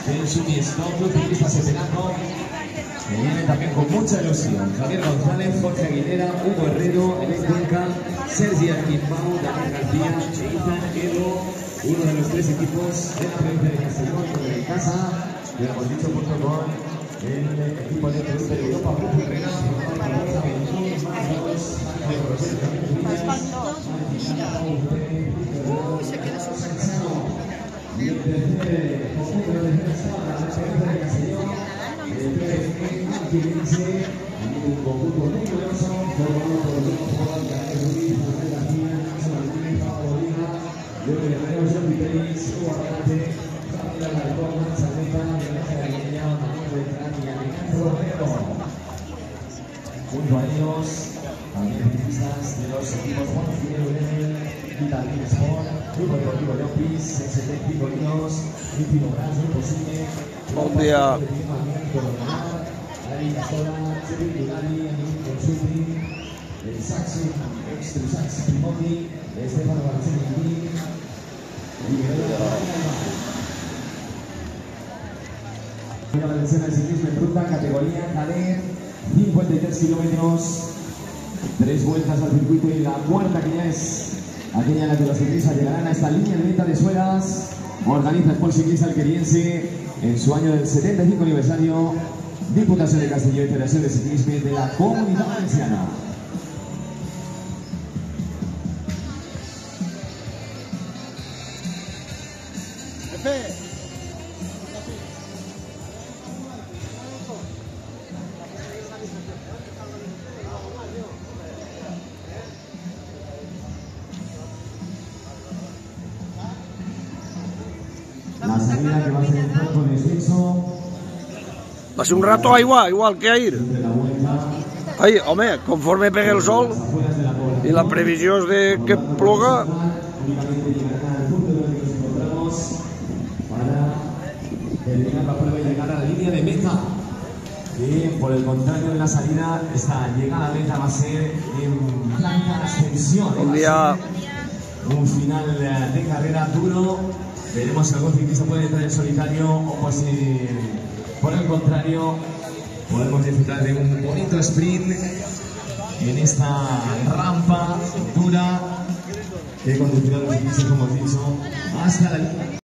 del Suministro, Club Ciclista Sepenaco, que viene también con mucha ilusión. Javier González, Jorge Aguilera, Hugo Herrero, Elén Cuenca, Sergi Arquimbau, Daniel García, Eitan, Edo, uno de los tres equipos de la provincia de Castellón, de casa, lo hemos dicho junto con el equipo de Club de Europa, Grupo Herrera, se queda súper y el tercer conjunto de defensa de la provincia de Castellón, que dice un conjunto muy curioso, formado por los jugadores Gabriel Ruiz, Manuel García, Nacho Martínez, Pablo Oliva, Luego de Manuel Jordi Pérez, Hugo Arrate, Javier Alarcón, Mancha Meta, Venecia de Guinea, Manuel Beltrán y Alejandro Romero. Junto a ellos, también ciclistas de los equipos Juan Fidel Uremel, Vital Team Sport, Grupo Deportivo Leopis, ST Picolinos, Íntimo Brás, Grupo Cine, Buen día. David Casola, Chevy Durani, Amin Consulting, el Saxo, Extra Sax Primoti, Estefano Barcelona, y la escena de ciclismo en ruta, categoría cadet, 53 kilómetros, 3 vueltas al circuito y la cuarta, que ya es aquella en la que los ciclistas llegarán a esta línea de meta de Suelas. Organiza Sport Ciclista Alqueriense en su año del 75 aniversario, Diputación de Castellón y Federación de Ciclismo de la Comunidad Valenciana. La salida que va a ser un poco de descenso. Va a ser un rato igual que ahir. Ahí, home, conforme pegue el sol y la previsión es de que ploga. Para terminar la prueba y llegar a la línea de meta. Y por el contrario, en la salida, esta llegada a meta va a ser en blanca ascensión. Un día. Un final de carrera duro. Veremos si algún ciclista puede entrar en solitario o pues si por el contrario podemos disfrutar de un bonito sprint en esta rampa dura que conducirá a los ciclistas, como hemos dicho, hasta la línea.